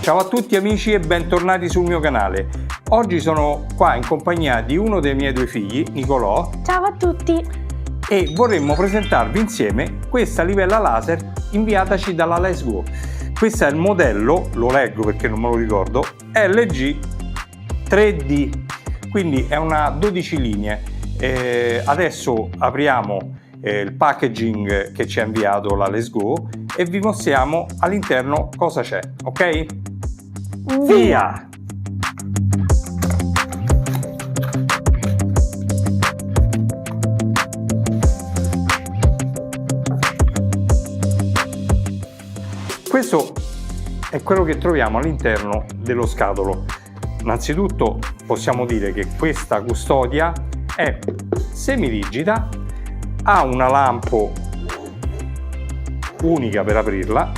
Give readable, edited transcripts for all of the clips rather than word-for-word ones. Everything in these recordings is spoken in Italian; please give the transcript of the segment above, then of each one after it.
Ciao a tutti amici e bentornati sul mio canale. Oggi sono qua in compagnia di uno dei miei due figli, Nicolò. Ciao a tutti! E vorremmo presentarvi insieme questa livella laser inviataci dalla Let's Go. Questo è il modello, lo leggo perché non me lo ricordo, LG 3D, quindi è una 12 linee. Adesso apriamo il packaging che ci ha inviato la Let's Go e vi mostriamo all'interno cosa c'è, ok? Via! Questo è quello che troviamo all'interno dello scatolo. Innanzitutto possiamo dire che questa custodia è semirigida, ha una lampo unica per aprirla,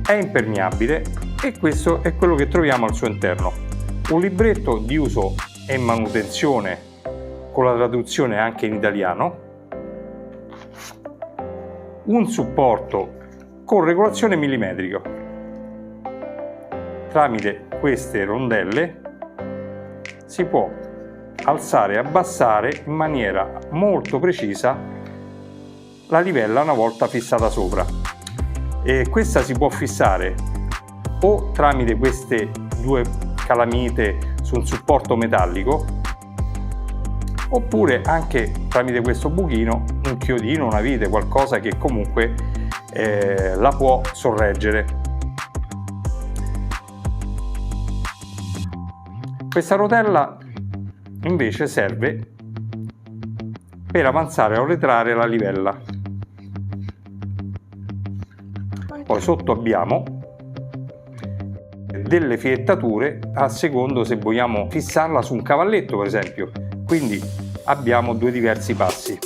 è impermeabile e questo è quello che troviamo al suo interno. Un libretto di uso e manutenzione con la traduzione anche in italiano, un supporto con regolazione millimetrica. Tramite queste rondelle si può alzare e abbassare in maniera molto precisa la livella una volta fissata sopra, e questa si può fissare o tramite queste due calamite su un supporto metallico, oppure anche tramite questo buchino, un chiodino, una vite, qualcosa che comunque la può sorreggere. Questa rotella invece serve per avanzare o arretrare la livella. Poi sotto abbiamo delle filettature a secondo se vogliamo fissarla su un cavalletto, per esempio, quindi abbiamo due diversi passi.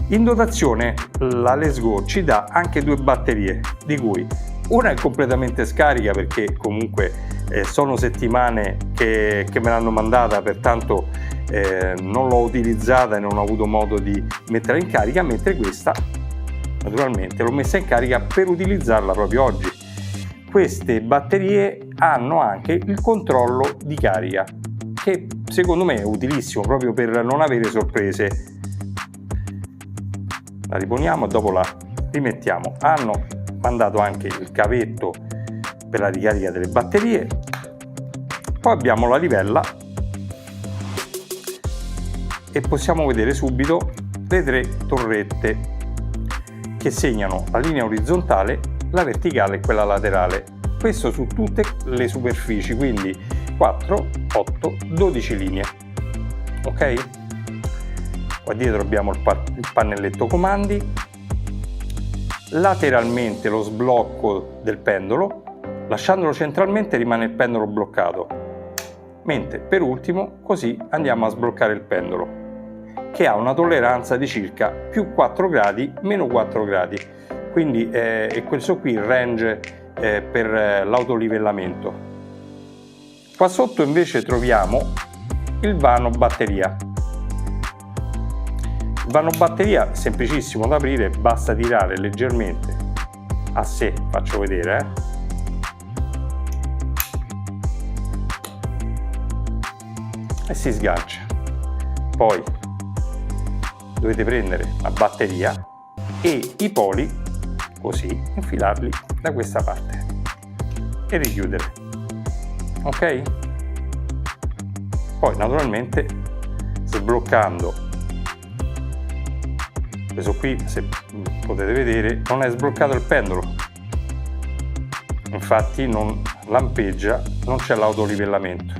In dotazione la Let's Go ci dà anche due batterie, di cui una è completamente scarica perché comunque sono settimane che me l'hanno mandata, pertanto non l'ho utilizzata e non ho avuto modo di metterla in carica, mentre questa naturalmente l'ho messa in carica per utilizzarla proprio oggi. Queste batterie hanno anche il controllo di carica, che secondo me è utilissimo proprio per non avere sorprese. La riponiamo e dopo la rimettiamo. Hanno mandato anche il cavetto per la ricarica delle batterie. Poi abbiamo la livella e possiamo vedere subito le tre torrette che segnano la linea orizzontale, la verticale e quella laterale. Questo su tutte le superfici, quindi 4, 8, 12 linee. Ok? Qua dietro abbiamo il pannelletto comandi, lateralmente lo sblocco del pendolo. Lasciandolo centralmente rimane il pendolo bloccato, mentre per ultimo così andiamo a sbloccare il pendolo, che ha una tolleranza di circa più 4 gradi, meno 4 gradi, quindi è questo qui il range per l'autolivellamento. Qua sotto invece troviamo il vano batteria. Il vano batteria è semplicissimo da aprire, basta tirare leggermente a sé, faccio vedere, e si sgancia. Poi dovete prendere la batteria e i poli, così, infilarli da questa parte e richiudere. Ok? Poi naturalmente sbloccando, questo qui, se potete vedere, non è sbloccato il pendolo, infatti non lampeggia, non c'è l'autolivellamento.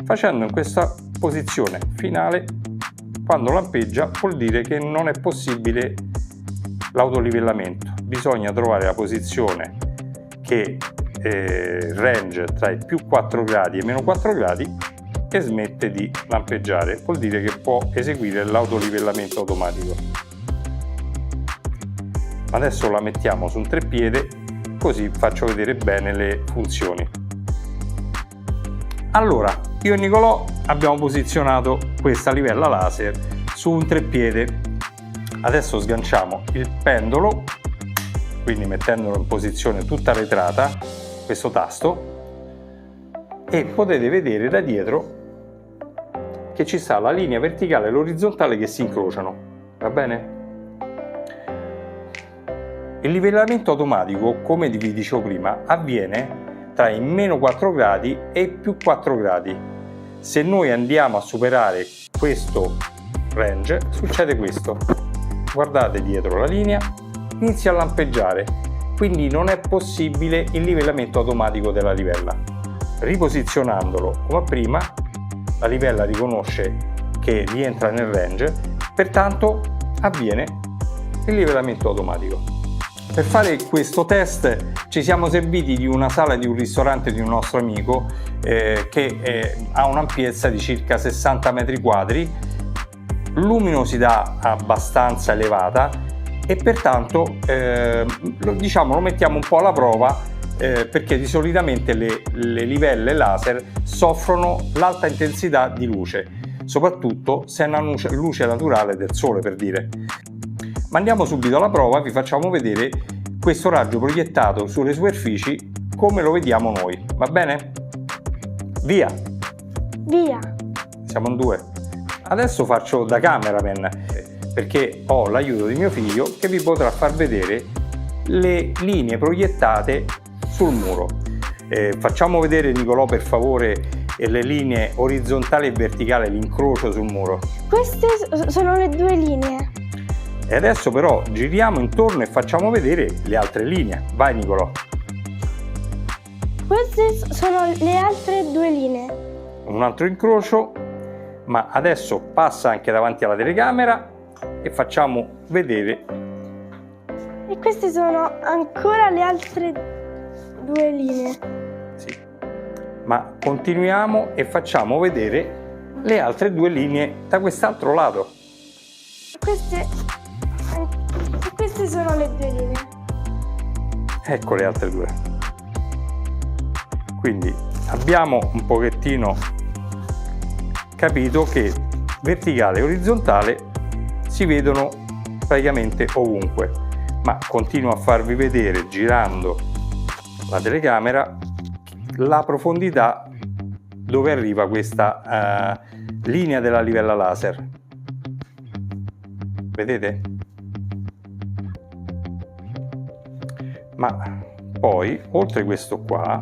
Facendo in questa posizione finale, quando lampeggia vuol dire che non è possibile l'autolivellamento, bisogna trovare la posizione che range tra i più 4 gradi e meno 4 gradi e smette di lampeggiare, vuol dire che può eseguire l'autolivellamento automatico. Adesso la mettiamo su un treppiede, così faccio vedere bene le funzioni. Allora, io e Nicolò abbiamo posizionato questa livella laser su un treppiede. Adesso sganciamo il pendolo quindi mettendolo in posizione tutta arretrata, questo tasto, e potete vedere da dietro che ci sta la linea verticale e l'orizzontale che si incrociano, va bene? Il livellamento automatico, come vi dicevo prima, avviene tra i meno 4 gradi e i più 4 gradi. Se noi andiamo a superare questo range, succede questo. Guardate dietro la linea, inizia a lampeggiare, quindi non è possibile il livellamento automatico della livella. Riposizionandolo come prima, la livella riconosce che rientra nel range, pertanto avviene il livellamento automatico. Per fare questo test ci siamo serviti di una sala di un ristorante di un nostro amico che ha un'ampiezza di circa 60 metri quadri, luminosità abbastanza elevata e pertanto lo mettiamo un po' alla prova perché di solitamente le livelle laser soffrono l'alta intensità di luce, soprattutto se è una luce naturale del sole, per dire. Ma andiamo subito alla prova, vi facciamo vedere questo raggio proiettato sulle superfici come lo vediamo noi, va bene? Via! Via! Siamo in 2. Adesso faccio da cameraman perché ho l'aiuto di mio figlio che vi potrà far vedere le linee proiettate sul muro. Facciamo vedere, Nicolò, per favore, le linee orizzontali e verticali, l'incrocio sul muro. Queste sono le 2 linee. E adesso però giriamo intorno e facciamo vedere le altre linee. Vai, Nicolò. Queste sono le altre 2 linee. Un altro incrocio, ma adesso passa anche davanti alla telecamera e facciamo vedere. E queste sono ancora le altre 2 linee. Sì. Ma continuiamo e facciamo vedere le altre 2 linee da quest'altro lato. Queste sono le 2 linee. Ecco le altre 2. Quindi abbiamo un pochettino capito che verticale e orizzontale si vedono praticamente ovunque, ma continuo a farvi vedere, girando la telecamera, la profondità dove arriva questa linea della livella laser. Vedete? Ma poi, oltre questo qua,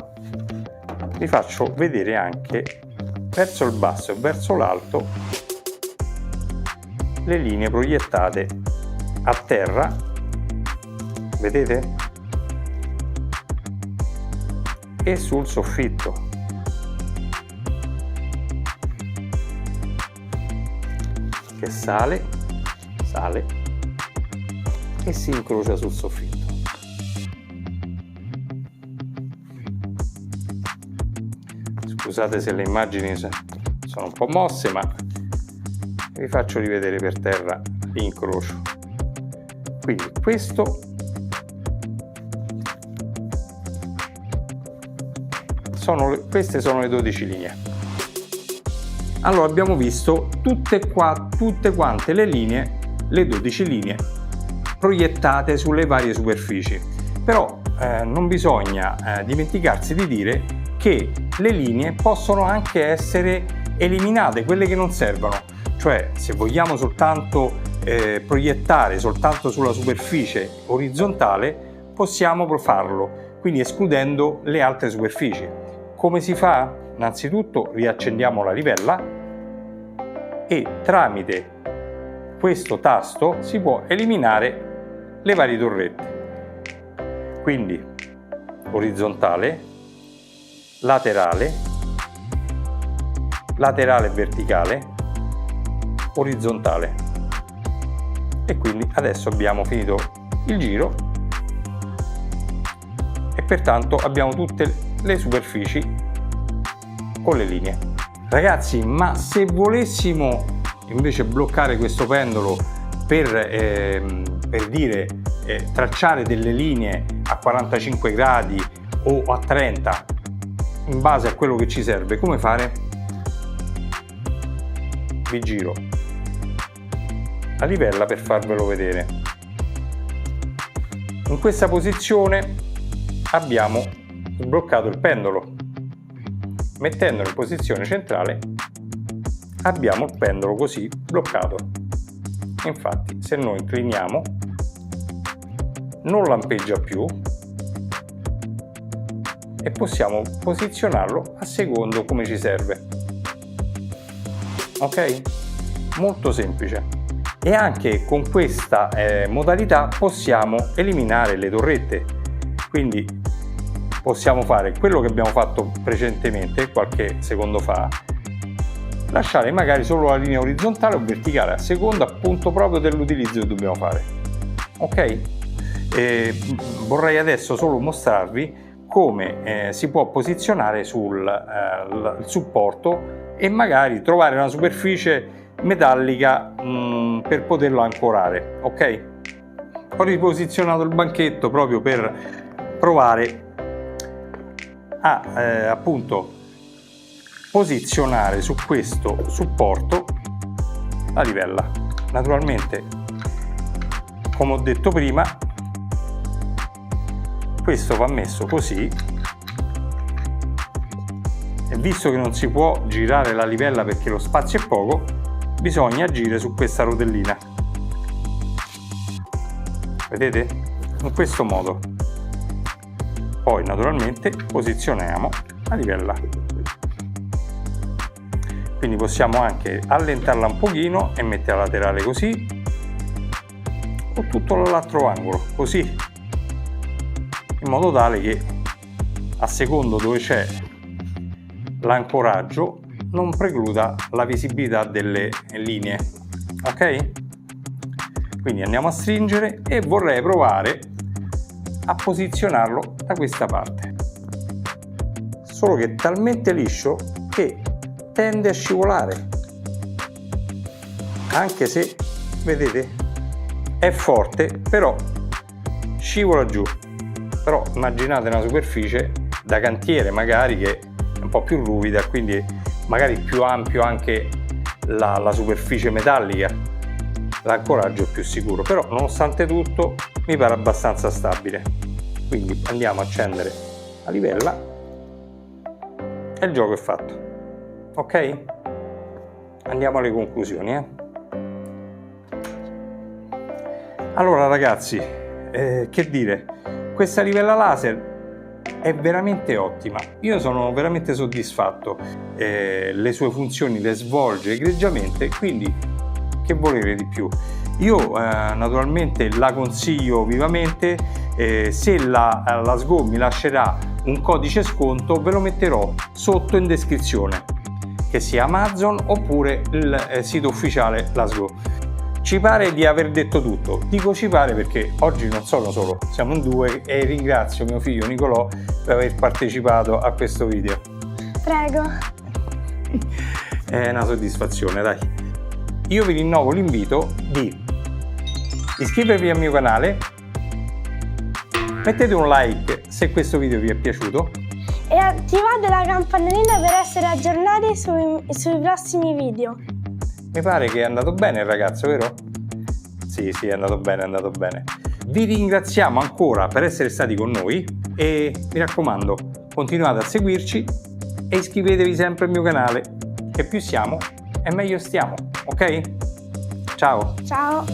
vi faccio vedere anche verso il basso e verso l'alto le linee proiettate a terra, vedete? E sul soffitto. Che sale e si incrocia sul soffitto. Scusate se le immagini sono un po' mosse, ma vi faccio rivedere per terra l'incrocio. Quindi queste sono le 12 linee. Allora abbiamo visto tutte quante le linee, le 12 linee proiettate sulle varie superfici, però non bisogna dimenticarsi di dire che le linee possono anche essere eliminate, quelle che non servono, cioè se vogliamo soltanto proiettare soltanto sulla superficie orizzontale possiamo farlo, quindi escludendo le altre superfici. Come si fa? Innanzitutto riaccendiamo la livella e tramite questo tasto si può eliminare le varie torrette, quindi orizzontale, laterale e verticale, orizzontale. E quindi adesso abbiamo finito il giro e pertanto abbiamo tutte le superfici con le linee. Ragazzi, ma se volessimo invece bloccare questo pendolo per dire tracciare delle linee a 45 gradi o a 30 in base a quello che ci serve, come fare? Vi giro la livella per farvelo vedere. In questa posizione abbiamo sbloccato il pendolo. Mettendolo in posizione centrale abbiamo il pendolo così bloccato. Infatti se noi incliniamo non lampeggia più e possiamo posizionarlo a secondo come ci serve. Ok? Molto semplice. E anche con questa modalità possiamo eliminare le torrette, quindi possiamo fare quello che abbiamo fatto precedentemente qualche secondo fa, lasciare magari solo la linea orizzontale o verticale a seconda appunto proprio dell'utilizzo che dobbiamo fare. Ok? Vorrei adesso solo mostrarvi come si può posizionare sul supporto e magari trovare una superficie metallica per poterlo ancorare. Ok? Ho riposizionato il banchetto proprio per provare a appunto posizionare su questo supporto la livella. Naturalmente, come ho detto prima, questo va messo così e visto che non si può girare la livella perché lo spazio è poco, bisogna agire su questa rotellina. Vedete? In questo modo. Poi naturalmente posizioniamo la livella. Quindi possiamo anche allentarla un pochino e metterla laterale così o tutto all'altro angolo così, in modo tale che a secondo dove c'è l'ancoraggio non precluda la visibilità delle linee. Ok? Quindi andiamo a stringere e vorrei provare a posizionarlo da questa parte, solo che è talmente liscio che tende a scivolare, anche se vedete è forte, però scivola giù. Però immaginate una superficie da cantiere magari che è un po' più ruvida, quindi magari più ampio anche la superficie metallica, l'ancoraggio è più sicuro, però nonostante tutto mi pare abbastanza stabile. Quindi andiamo a accendere la livella e il gioco è fatto. Ok? Andiamo alle conclusioni. Allora ragazzi, che dire, questa livella laser è veramente ottima, io sono veramente soddisfatto, le sue funzioni le svolge egregiamente, quindi che volere di più. Io naturalmente la consiglio vivamente, se la SGO mi lascerà un codice sconto ve lo metterò sotto in descrizione, che sia Amazon oppure il sito ufficiale la SGO. Ci pare di aver detto tutto, dico ci pare perché oggi non sono solo, siamo in due e ringrazio mio figlio Nicolò per aver partecipato a questo video. Prego. È una soddisfazione, dai. Io vi rinnovo l'invito di iscrivervi al mio canale, mettete un like se questo video vi è piaciuto E attivate la campanellina per essere aggiornati sui prossimi video. Mi pare che è andato bene il ragazzo, vero? Sì, è andato bene, è andato bene. Vi ringraziamo ancora per essere stati con noi e mi raccomando, continuate a seguirci e iscrivetevi sempre al mio canale, che più siamo e meglio stiamo, ok? Ciao! Ciao!